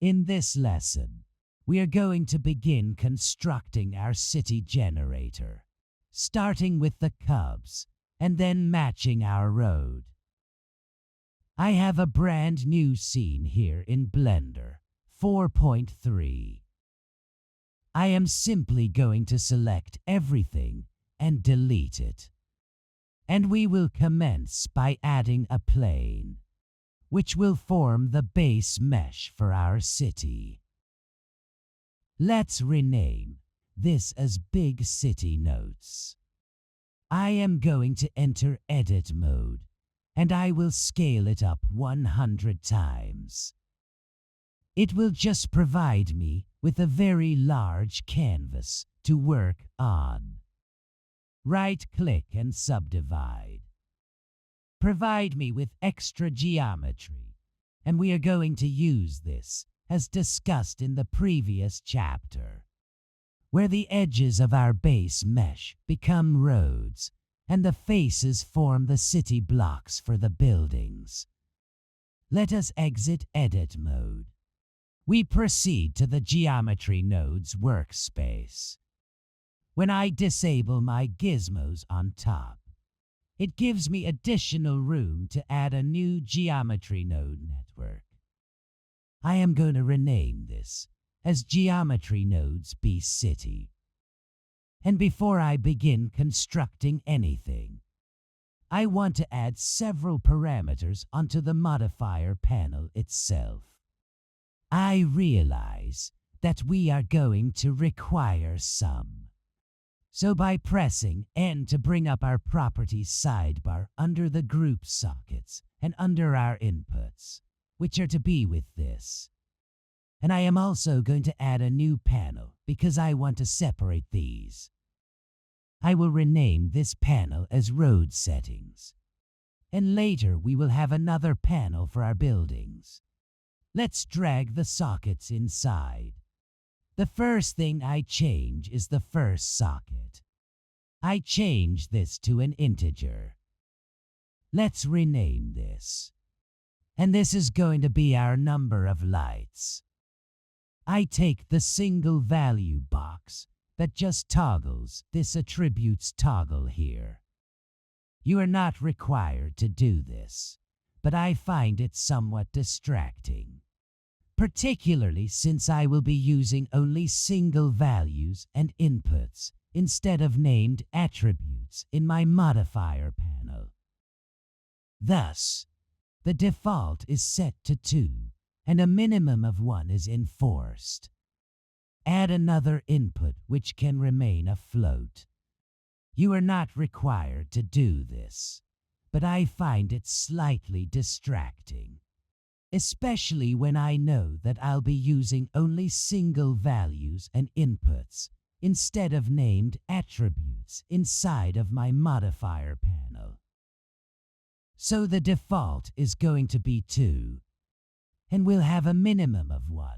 In this lesson, we are going to begin constructing our city generator, starting with the cubs and then matching our road. I have a brand new scene here in Blender 4.3. I am simply going to select everything and delete it. And we will commence by adding a plane, which will form the base mesh for our city. Let's rename this as Big City Notes. I am going to enter edit mode, and I will scale it up 100 times. It will just provide me with a very large canvas to work on. Right-click and subdivide. Provide me with extra geometry, and we are going to use this as discussed in the previous chapter, where the edges of our base mesh become roads and the faces form the city blocks for the buildings. Let us exit edit mode. We proceed to the geometry nodes workspace. When I disable my gizmos on top, it gives me additional room to add a new geometry node network. I am going to rename this as Geometry Nodes B City. And before I begin constructing anything, I want to add several parameters onto the modifier panel itself. I realize that we are going to require some. So by pressing N to bring up our properties sidebar under the group sockets and under our inputs, which are to be with this. And I am also going to add a new panel because I want to separate these. I will rename this panel as Road Settings. And later we will have another panel for our buildings. Let's drag the sockets inside. The first thing I change is the first socket. I change this to an integer. Let's rename this. And this is going to be our number of lights. I take the single value box that just toggles this attributes toggle here. You are not required to do this, but I find it somewhat distracting, particularly since I will be using only single values and inputs instead of named attributes in my modifier panel. Thus, the default is set to 2, and a minimum of 1 is enforced. Add another input which can remain a float. You are not required to do this, but I find it slightly distracting, especially when I know that I'll be using only single values and inputs instead of named attributes inside of my modifier panel. So the default is going to be 2, and we'll have a minimum of 1.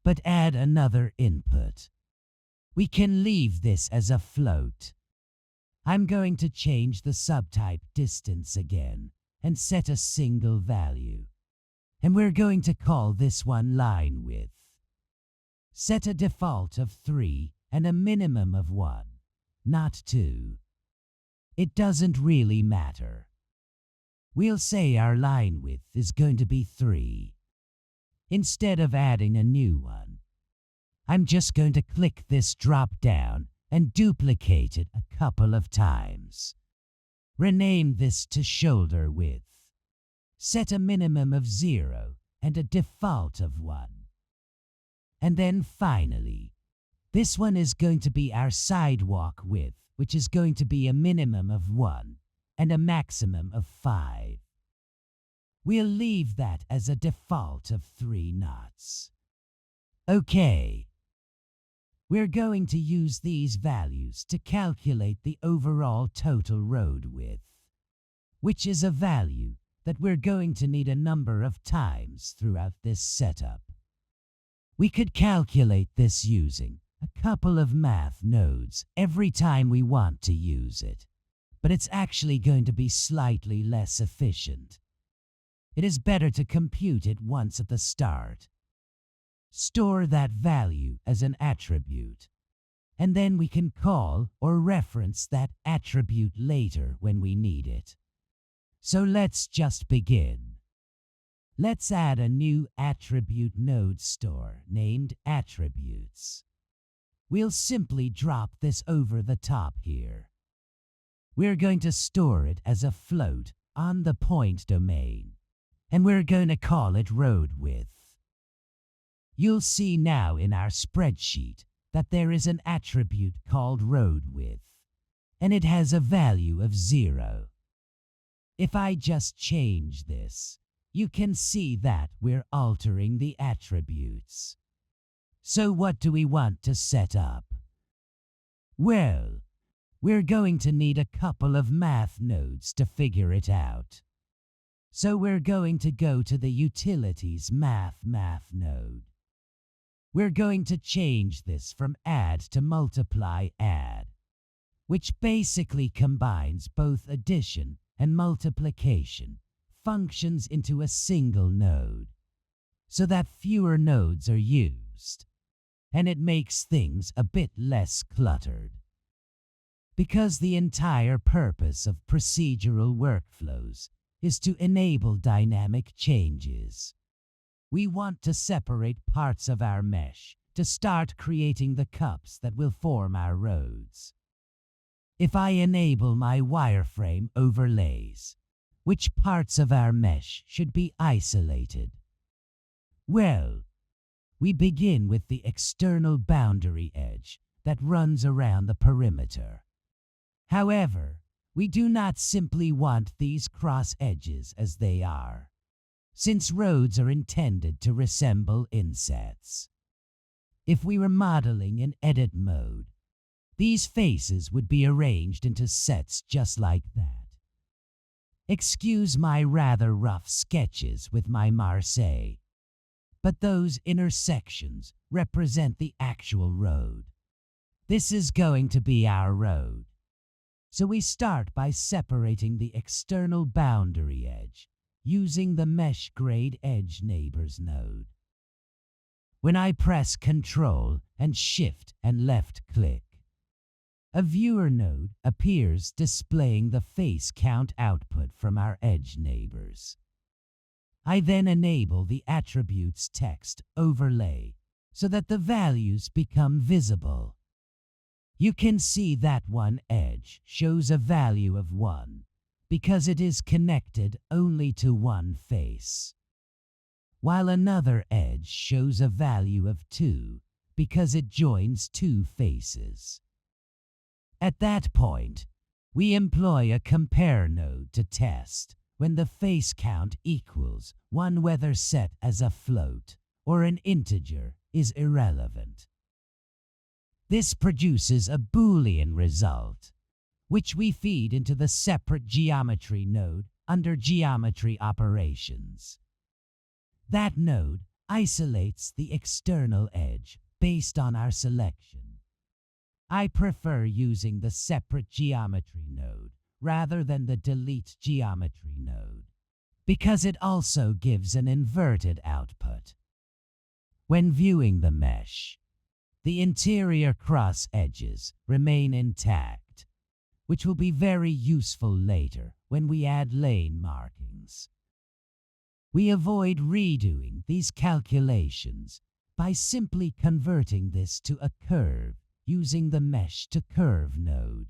But add another input. We can leave this as a float. I'm going to change the subtype distance again and set a single value. And we're going to call this one line width. Set a default of 3 and a minimum of 1, not 2. It doesn't really matter. We'll say our line width is going to be 3. Instead of adding a new one, I'm just going to click this drop down and duplicate it a couple of times. Rename this to shoulder width. Set a minimum of 0 and a default of 1. And then finally, this one is going to be our sidewalk width, which is going to be a minimum of 1 and a maximum of 5. We'll leave that as a default of 3 knots. Okay. We're going to use these values to calculate the overall total road width, which is a value that we're going to need a number of times throughout this setup. We could calculate this using a couple of math nodes every time we want to use it, but it's actually going to be slightly less efficient. It is better to compute it once at the start, store that value as an attribute, and then we can call or reference that attribute later when we need it. So let's just begin. Let's add a new attribute node store named attributes. We'll simply drop this over the top here. We're going to store it as a float on the point domain, and we're going to call it road width. You'll see now in our spreadsheet that there is an attribute called road width, and it has a value of 0. If I just change this, you can see that we're altering the attributes. So what do we want to set up? Well, we're going to need a couple of math nodes to figure it out. So we're going to go to the Utilities math node. We're going to change this from add to multiply add, which basically combines both addition and multiplication functions into a single node, so that fewer nodes are used, and it makes things a bit less cluttered. Because the entire purpose of procedural workflows is to enable dynamic changes, we want to separate parts of our mesh to start creating the cups that will form our roads. If I enable my wireframe overlays, which parts of our mesh should be isolated? Well, we begin with the external boundary edge that runs around the perimeter. However, we do not simply want these cross edges as they are, since roads are intended to resemble insets. If we were modeling in edit mode, these faces would be arranged into sets just like that. Excuse my rather rough sketches with my Marseille, but those intersections represent the actual road. This is going to be our road. So we start by separating the external boundary edge using the mesh grade edge neighbors node. When I press Ctrl and Shift and left click, a viewer node appears displaying the face count output from our edge neighbors. I then enable the attributes text overlay so that the values become visible. You can see that one edge shows a value of 1 because it is connected only to one face, while another edge shows a value of 2 because it joins two faces. At that point, we employ a compare node to test when the face count equals 1 whether set as a float or an integer is irrelevant. This produces a Boolean result, which we feed into the separate geometry node under geometry operations. That node isolates the external edge based on our selection. I prefer using the separate geometry node rather than the delete geometry node, because it also gives an inverted output. When viewing the mesh, the interior cross edges remain intact, which will be very useful later when we add lane markings. We avoid redoing these calculations by simply converting this to a curve using the mesh to curve node.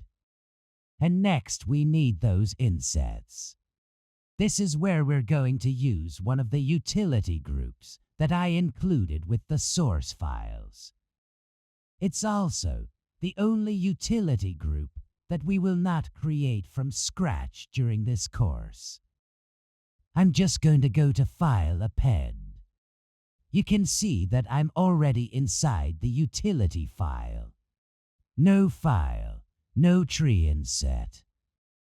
And next we need those insets. This is where we're going to use one of the utility groups that I included with the source files. It's also the only utility group that we will not create from scratch during this course. I'm just going to go to File, Append. You can see that I'm already inside the utility file. No file, no tree inset.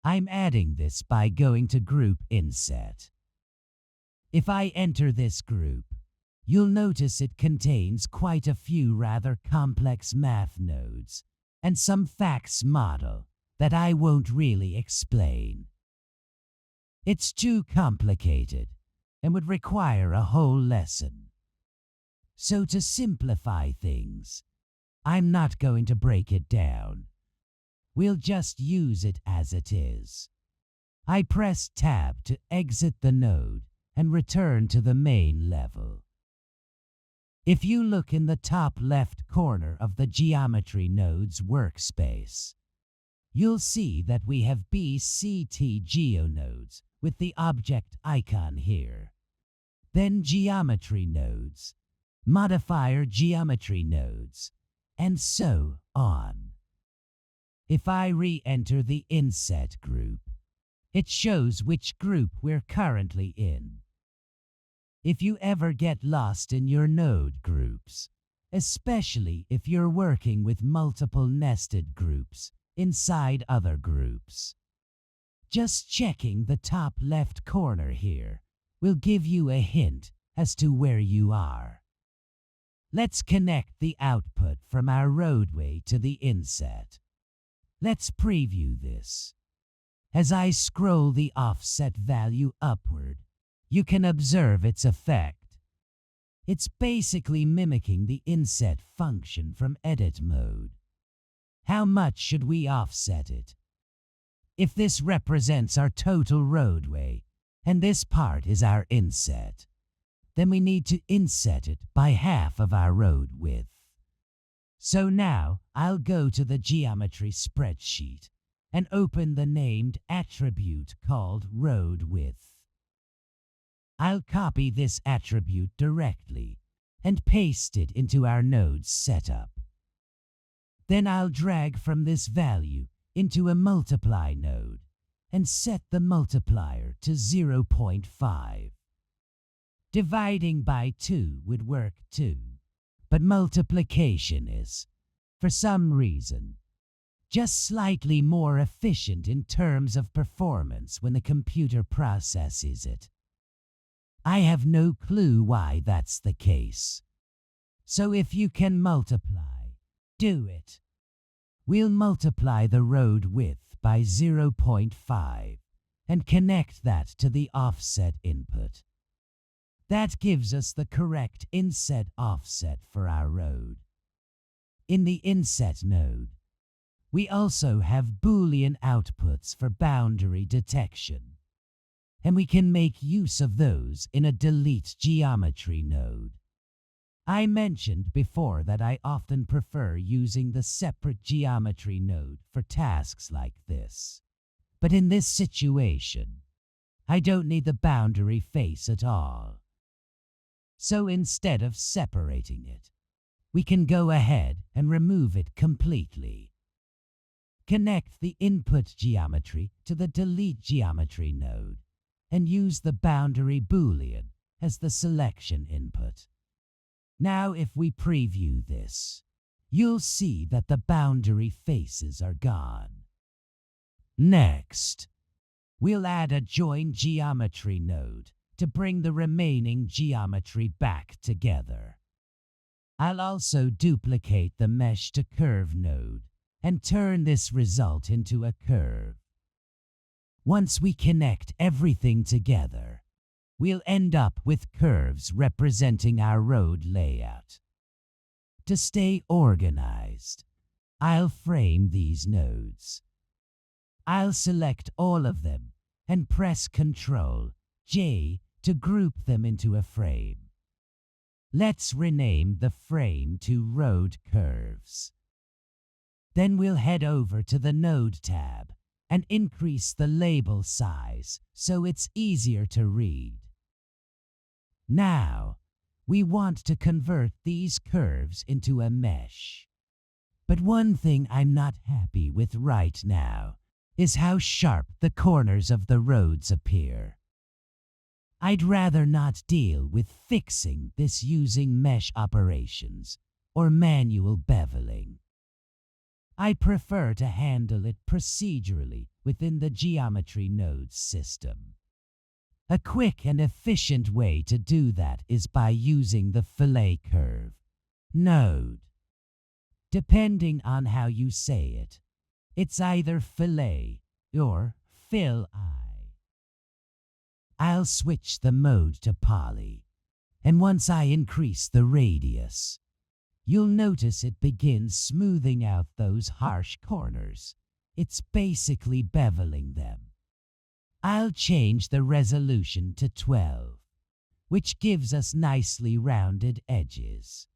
I'm adding this by going to Group Inset. If I enter this group, you'll notice it contains quite a few rather complex math nodes and some facts model that I won't really explain. It's too complicated and would require a whole lesson. So to simplify things, I'm not going to break it down. We'll just use it as it is. I press Tab to exit the node and return to the main level. If you look in the top left corner of the Geometry Nodes workspace, you'll see that we have BCT GeoNodes with the object icon here. Then Geometry Nodes, Modifier Geometry Nodes, and so on. If I re-enter the Inset group, it shows which group we're currently in. If you ever get lost in your node groups, especially if you're working with multiple nested groups inside other groups, just checking the top left corner here will give you a hint as to where you are. Let's connect the output from our roadway to the inset. Let's preview this. As I scroll the offset value upward, you can observe its effect. It's basically mimicking the inset function from edit mode. How much should we offset it? If this represents our total roadway, and this part is our inset, then we need to inset it by half of our road width. So now I'll go to the geometry spreadsheet and open the named attribute called road width. I'll copy this attribute directly and paste it into our node's setup. Then I'll drag from this value into a multiply node and set the multiplier to 0.5. Dividing by 2 would work too, but multiplication is, for some reason, just slightly more efficient in terms of performance when the computer processes it. I have no clue why that's the case. So if you can multiply, do it. We'll multiply the road width by 0.5 and connect that to the offset input. That gives us the correct inset offset for our road. In the inset node, we also have Boolean outputs for boundary detection, and we can make use of those in a delete geometry node. I mentioned before that I often prefer using the separate geometry node for tasks like this. But in this situation, I don't need the boundary face at all. So instead of separating it, we can go ahead and remove it completely. Connect the input geometry to the delete geometry node and use the boundary Boolean as the selection input. Now if we preview this, you'll see that the boundary faces are gone. Next, we'll add a join geometry node to bring the remaining geometry back together. I'll also duplicate the mesh to curve node and turn this result into a curve. Once we connect everything together, we'll end up with curves representing our road layout. To stay organized, I'll frame these nodes. I'll select all of them and press Ctrl-J to group them into a frame. Let's rename the frame to Road Curves. Then we'll head over to the Node tab and increase the label size so it's easier to read. Now, we want to convert these curves into a mesh. But one thing I'm not happy with right now is how sharp the corners of the roads appear. I'd rather not deal with fixing this using mesh operations or manual beveling. I prefer to handle it procedurally within the geometry nodes system. A quick and efficient way to do that is by using the fillet curve node. Depending on how you say it, it's either fillet or fill-I. I'll switch the mode to poly And once I increase the radius, you'll notice it begins smoothing out those harsh corners. It's basically beveling them. I'll change the resolution to 12, which gives us nicely rounded edges.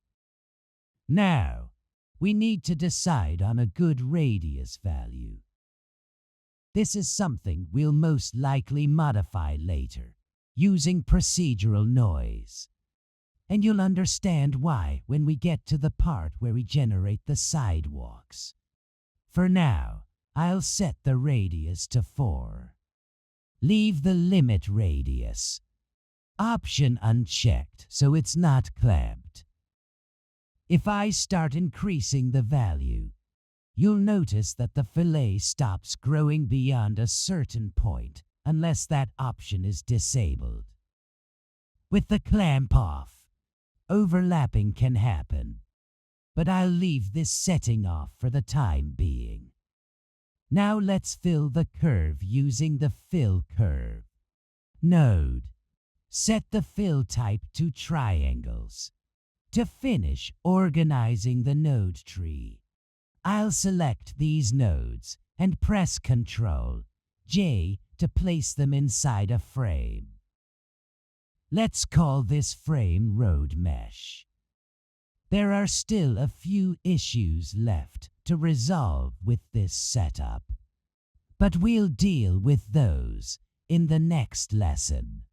Now, we need to decide on a good radius value. This is something we'll most likely modify later, using procedural noise. And you'll understand why when we get to the part where we generate the sidewalks. For now, I'll set the radius to 4. Leave the limit radius option unchecked so it's not clamped. If I start increasing the value, you'll notice that the fillet stops growing beyond a certain point unless that option is disabled. With the clamp off, overlapping can happen, but I'll leave this setting off for the time being. Now let's fill the curve using the fill curve node. Set the fill type to triangles. To finish organizing the node tree, I'll select these nodes and press Ctrl+J to place them inside a frame. Let's call this frame road mesh. There are still a few issues left to resolve with this setup, but we'll deal with those in the next lesson.